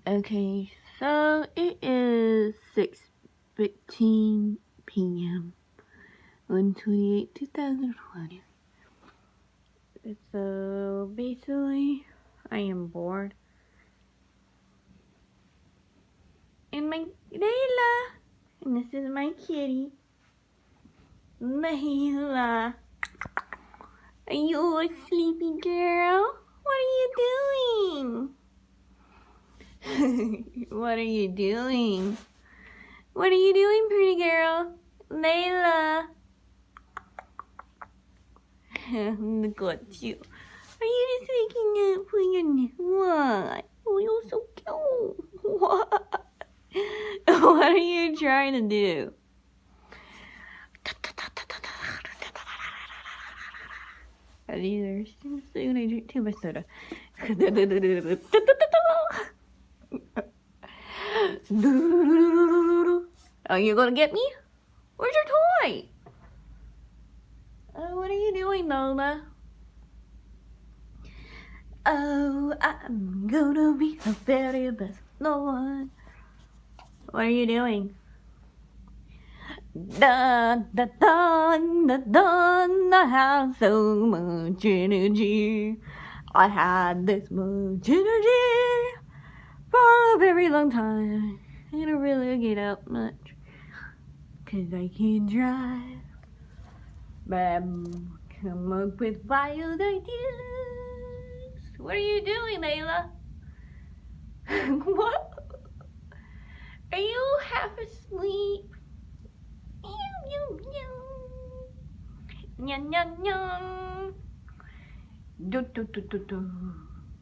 Okay, so it is 6:15 p.m. on 28/2020. So basically, I am bored. And my Layla, and this is my kitty, Layla. Are you a sleepy girl? What are you doing? What are you doing? What are you doing, pretty girl? Layla. Look at you. Are you just waking up for your what? Oh, you're so cute. What? What are you trying to do? These are soon I drink too much soda. Are you gonna get me? Where's your toy? What are you doing, Lola? Oh, I'm gonna be the very best Lord. What are you doing? Dun, dun, dun, dun, dun, I have so much energy. I had this much energy for a very long time. I don't really get out much, 'cause I can't drive. But I'm come up with wild ideas. What are you doing, Layla? What? Are you half asleep?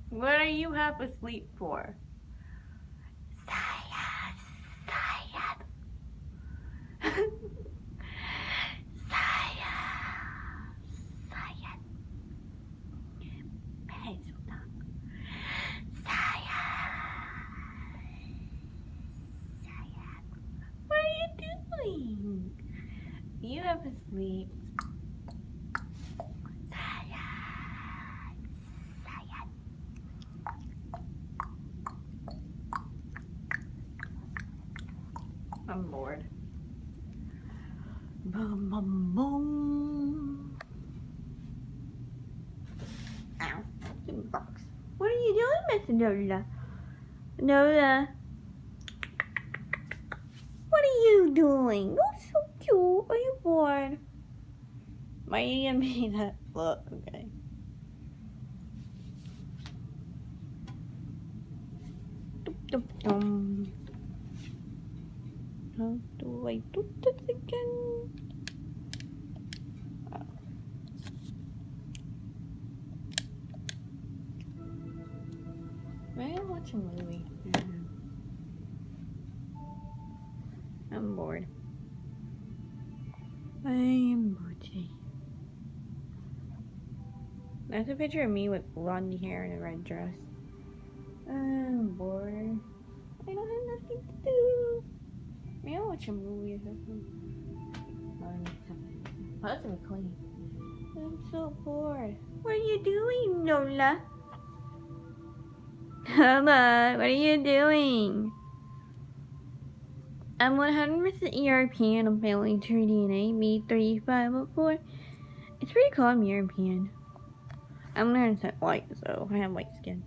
What are you half asleep for? Saya. What are you doing? You have asleep. I'm bored. Boom, boom, boom. Ow. Box. What are you doing, Miss Nola? Nola. What are you doing? You're so cute. Are you bored? Why are you gonna be that? Look, okay. How do I do this again? Oh. Maybe I'll watch a movie. I'm bored. I am bored today. That's a picture of me with blonde hair and a red dress. I'm bored. I don't have nothing to do. Maybe I'll watch a movie or something. Oh, I need something. Oh, that's gonna be clean. I'm so bored. What are you doing, Nola? Nola, what are you doing? I'm 100% European. I'm family tree DNA. B3504. It's pretty cool. I'm European. I'm 100% white, so I have white skin.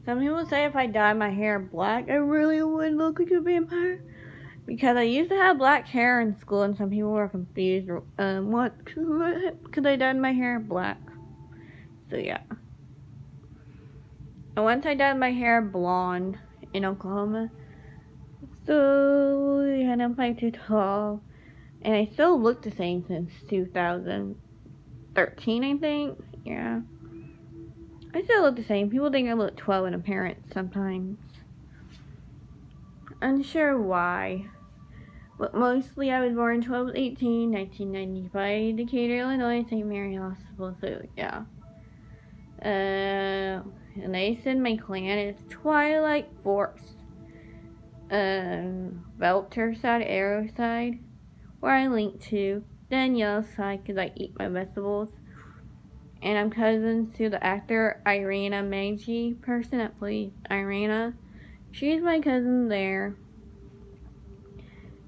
Some people say if I dye my hair black, I really would look like a vampire. Because I used to have black hair in school, and some people were confused. What? Because I dyed my hair black. So yeah. And once I dyed my hair blonde in Oklahoma, so yeah, I'm 5'2" tall, and I still look the same since 2013, I think. Yeah. I still look the same. People think I look 12 in appearance sometimes. Unsure why. But mostly I was born 12/18, 1995, Decatur, Illinois, St. Mary Hospital, so yeah. And they said my clan is Twilight Force. Belter side, Arrow side, where I link to. Then Yellow side, because I eat my vegetables. And I'm cousins to the actor Irina Maggi person that plays Irina. She's my cousin there.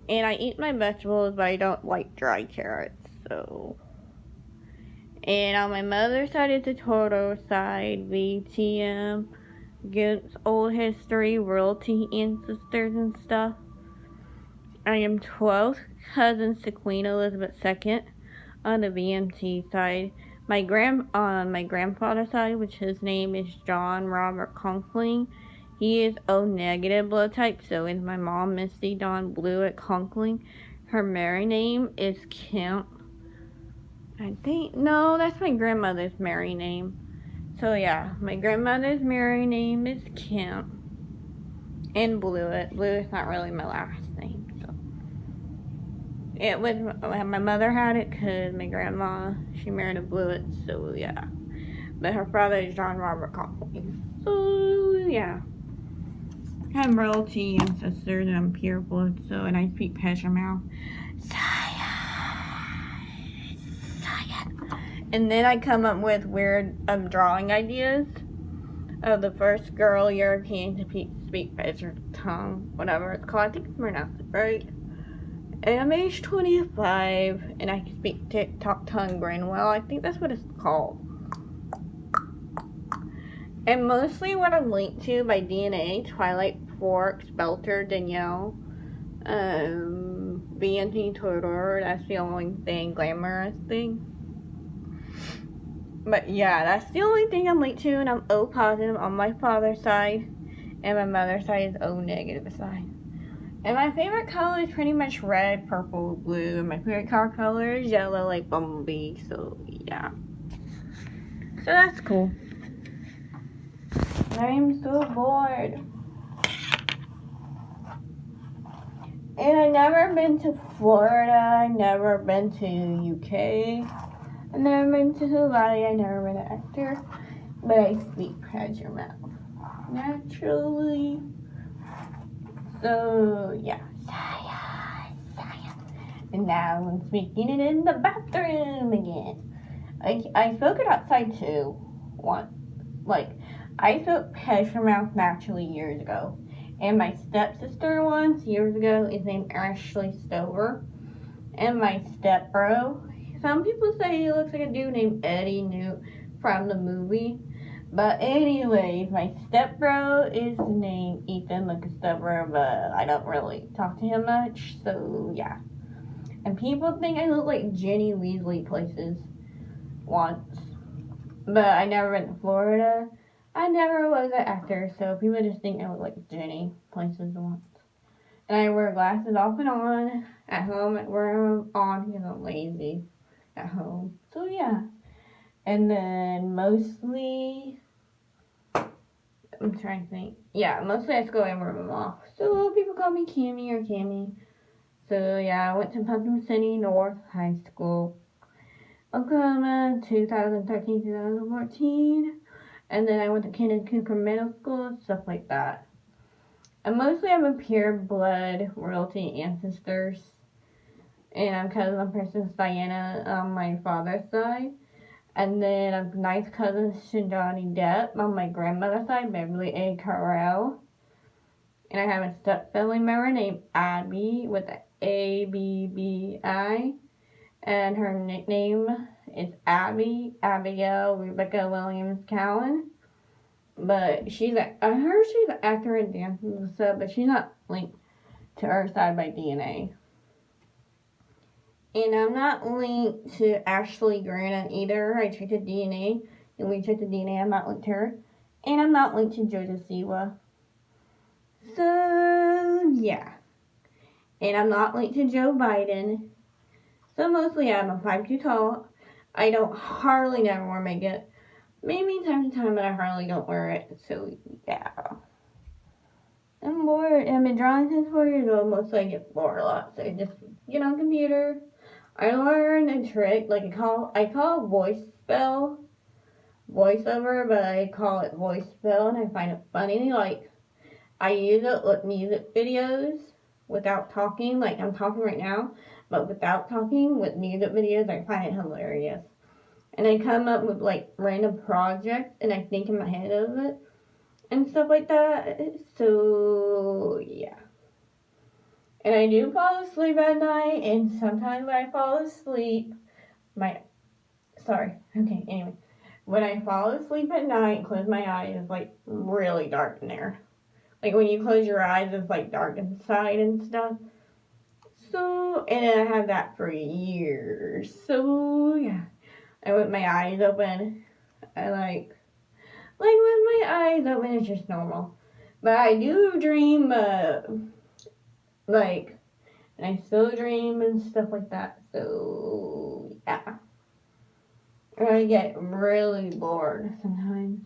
And I eat my vegetables, but I don't like dry carrots, so. And on my mother's side, it's a Toro side, VTM, Gaunt's old history, royalty, ancestors, and stuff. I am 12th cousin to Queen Elizabeth II on the VMT side. On my grandfather's side, which his name is John Robert Conkling, he is O negative blood type, so is my mom, Misty Dawn Blewett Conkling. Her married name is Kemp. No, that's my grandmother's married name. So yeah, my grandmother's married name is Kemp. And Blewett. Blewett's not really my last name, so. It was, my mother had it because my grandma, she married a Blewett, so yeah. But her father is John Robert Conkling. So yeah. I'm royalty ancestors and I'm pure blood, so, and I speak Paternal. And then I come up with weird drawing ideas of the first girl European to speak tongue, whatever it's called. I think it's pronounced right. And I'm age 25, and I can speak TikTok tongue Grindelwal. I think that's what it's called. And mostly what I'm linked to by DNA, Twilight Forks, Belter, Danielle, BNT Tudor, that's the only thing, glamorous thing. But yeah, that's the only thing I'm linked to, and I'm O positive on my father's side, and my mother's side is O negative side. And my favorite color is pretty much red, purple, blue, and my favorite car color is yellow, like Bumblebee, so yeah. So that's cool. I'm so bored. And I've never been to Florida, I've never been to UK, I've never been to Hawaii, I've never been an actor, but I speak Paternal naturally. So yeah, and now I'm speaking it in the bathroom again. I spoke it outside too, once. Like, I spoke Paternal naturally years ago. And my stepsister once, years ago, is named Ashley Stover. And my stepbro, some people say he looks like a dude named Eddie Newt from the movie. But anyways, my stepbro is named Ethan Stover, but I don't really talk to him much, so yeah. And people think I look like Ginny Weasley places once. But I never went to Florida. I never was an actor, so people just think I look like Jenny places once. And I wear glasses off and on. At home, I wear them on because I'm lazy at home. So yeah. And then mostly, I'm trying to think. Yeah, mostly I go and wear them off. So people call me Cammy or Cammy. So yeah, I went to Pumpkin City North High School, Oklahoma, 2013-2014. And then I went to Kenneth Cooper Middle School, stuff like that. And mostly I'm a pure blood royalty ancestors. And I'm cousin of Princess Diana on my father's side. And then I'm ninth cousin to Johnny Depp on my grandmother's side, Beverly A. Carroll. And I have a step family member named Abby with the A-B-B-I. And her nickname is Abigail Rebecca Williams Cowan. But I heard she's an actor and dancer and stuff, but she's not linked to her side by DNA. And I'm not linked to Ashley Grant either. I checked the DNA, and we checked the DNA, I'm not linked to her. And I'm not linked to Jojo Siwa. So, yeah. And I'm not linked to Joe Biden. So mostly I'm a 5'2" tall. I don't hardly never wear makeup. Maybe time to time, but I hardly don't wear it. So yeah. I'm bored. I've been drawing since 4 years old. Mostly I get bored a lot. So I just get on computer. I learned a trick. Like I call voice spell voiceover, but I call it voice spell, and I find it funny. Like I use it with music videos without talking. Like I'm talking right now. But without talking, with music videos, I find it hilarious. And I come up with, like, random projects, and I think in my head of it, and stuff like that. So, And I do fall asleep at night, and sometimes when I fall asleep, when I fall asleep at night and close my eyes, it's like really dark in there. Like when you close your eyes, it's like dark inside and stuff. So, and then I have that for years. So, yeah. And with my eyes open, I like with my eyes open, it's just normal. But I do dream, and I still dream and stuff like that. So, yeah. And I get really bored sometimes.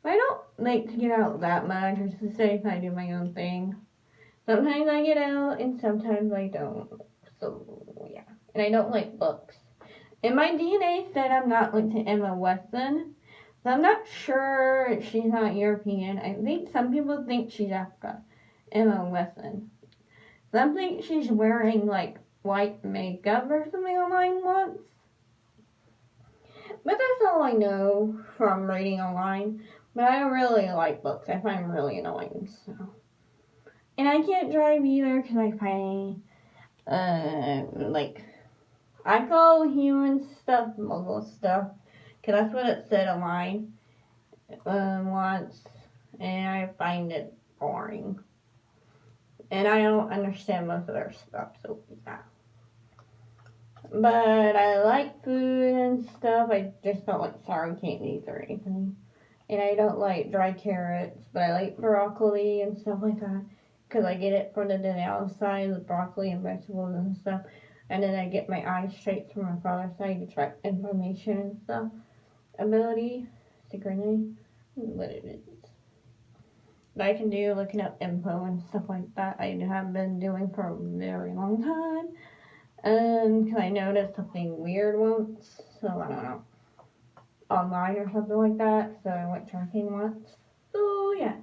But I don't like to get out that much, or to say if I do my own thing. Sometimes I get out, and sometimes I don't. So, yeah. And I don't like books. And my DNA said I'm not linked to Emma Watson. So I'm not sure if she's not European. I think some people think she's Africa. Emma Watson. Some think she's wearing, like, white makeup or something online once. But that's all I know from reading online. But I don't really like books. I find them really annoying, so. And I can't drive either because I find, I call human stuff muggle stuff. Because that's what it said online once. And I find it boring. And I don't understand most of their stuff, so yeah. But I like food and stuff. I just don't like sour candies or anything. And I don't like dry carrots, but I like broccoli and stuff like that. Because I get it from the Denali side with broccoli and vegetables and stuff. And then I get my eyes straight from my father's side to track information and stuff. Ability, synchronicity, what it is. But I can do looking up info and stuff like that. I have been doing for a very long time. Because I noticed something weird once. So I don't know. Online or something like that. So I went tracking once. So yeah.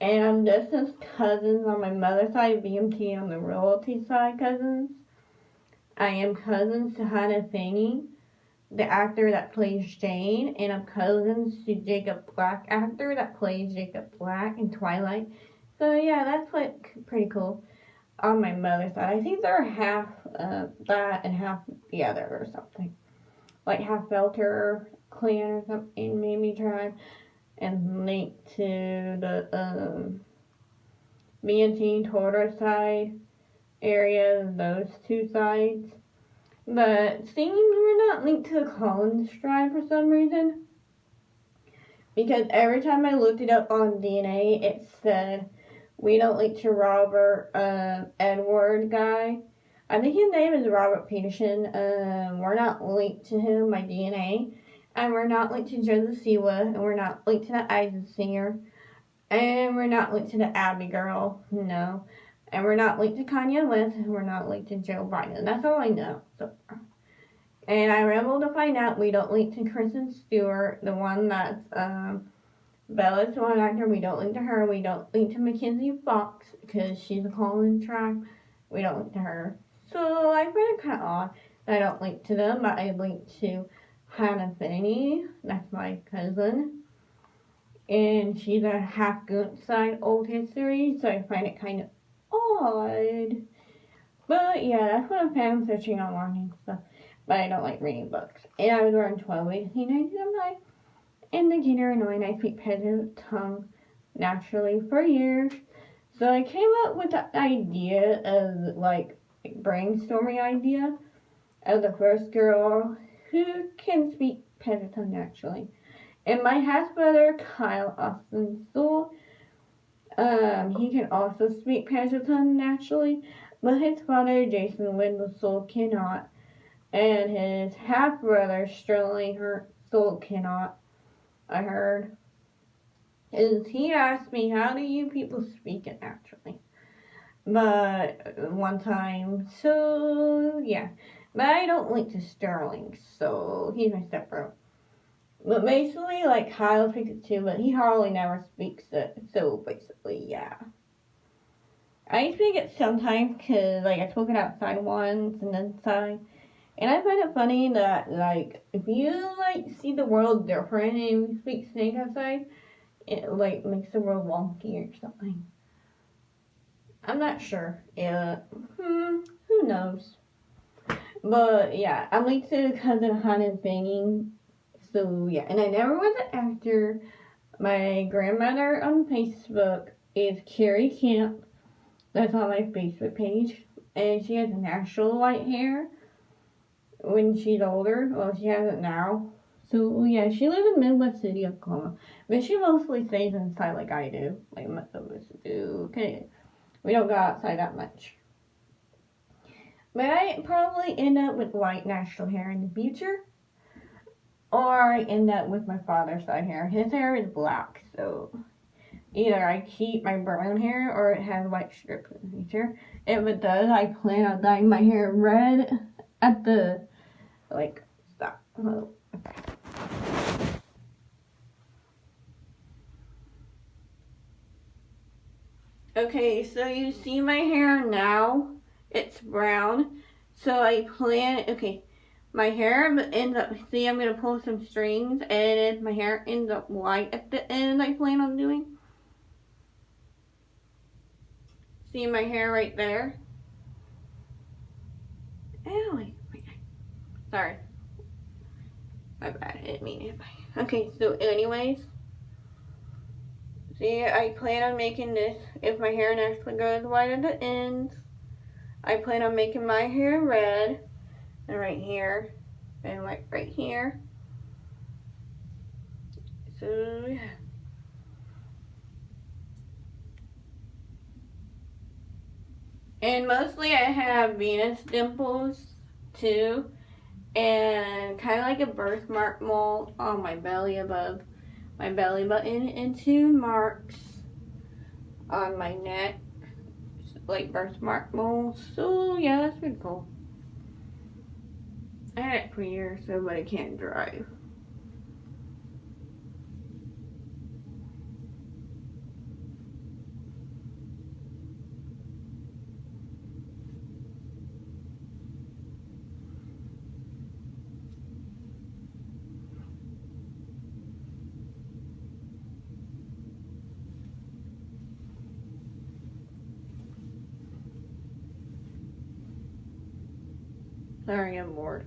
And I'm just as cousins on my mother's side, BMT on the royalty side cousins. I am cousins to Hannah Fanning, the actor that plays Jane, and I'm cousins to Jacob Black, actor that plays Jacob Black in Twilight. So yeah, that's pretty cool. On my mother's side, I think they're half that and half the other or something. Like half Belter clan or something, maybe tribe. And linked to the BNT Tortor side area, those two sides. But seems we're not linked to the Collins tribe for some reason. Because every time I looked it up on DNA, it said we don't link to Robert Edward guy. I think his name is Robert Peterson. We're not linked to him by DNA. And we're not linked to Joseph Siwa, and we're not linked to the Isaac Singer, and we're not linked to the Abbey Girl, no. And we're not linked to Kanye West, and we're not linked to Joe Biden. That's all I know so far. And I were able to find out we don't link to Kristen Stewart, the one that's Bella's one actor. We don't link to her. We don't link to Mackenzie Fox, because she's a Collins tribe. We don't link to her. So I find it kind of odd that I don't link to them, but I link to Hannah Fanny, that's my cousin, and she's a half Gaunt side old history, so I find it kind of odd. But yeah, that's what I'm fan searching online and stuff. But I don't like reading books. And I was born 12/18/1995, and the Gator annoying. I speak peasant tongue naturally for years. So I came up with the idea of brainstorming idea of the first girl who can speak Paternal naturally. And my half brother, Kyle Austin Soul, he can also speak Paternal naturally, but his father, Jason Wendell Soul, cannot. And his half brother, Sterling Soul, cannot, I heard. And he asked me, how do you people speak it naturally? But one time, so yeah. But I don't link to Sterling, so he's my stepbrother. But basically, Kyle speaks it too, but he hardly never speaks it. So basically, yeah. I speak it sometimes because, I spoke it outside once and inside. And I find it funny that, if you, see the world different and you speak Snake outside, it, makes the world wonky or something. I'm not sure. Yeah. Who knows? But yeah, I'm like the cousin of Hannah Fanning. So yeah, and I never was an actor. My grandmother on Facebook is Carrie Camp. That's on my Facebook page. And she has natural white hair when she's older. Well, she has it now. So yeah, she lives in Midwest City, Oklahoma. But she mostly stays inside like I do. Like most of us do. Okay. We don't go outside that much. But I probably end up with white natural hair in the future. Or I end up with my father's side hair. His hair is black, so either I keep my brown hair or it has white strips in the future. If it does, I plan on dyeing my hair red at the, like, stop. Oh, okay, so you see my hair now? It's brown. So I plan, okay, my hair ends up, see, I'm going to pull some strings, and if my hair ends up white at the end, I plan on doing. See my hair right there? Ow, sorry. My bad, I didn't mean it. Okay, so anyways, see, I plan on making this, if my hair naturally goes white at the ends, I plan on making my hair red, and right here, and like right here. So, yeah. And mostly I have Venus dimples, too, and kind of like a birthmark mole on my belly above my belly button, and 2 marks on my neck, like birthmark moles. So yeah, that's pretty cool. I had it for years so but I can't drive. Sorry, I'm bored.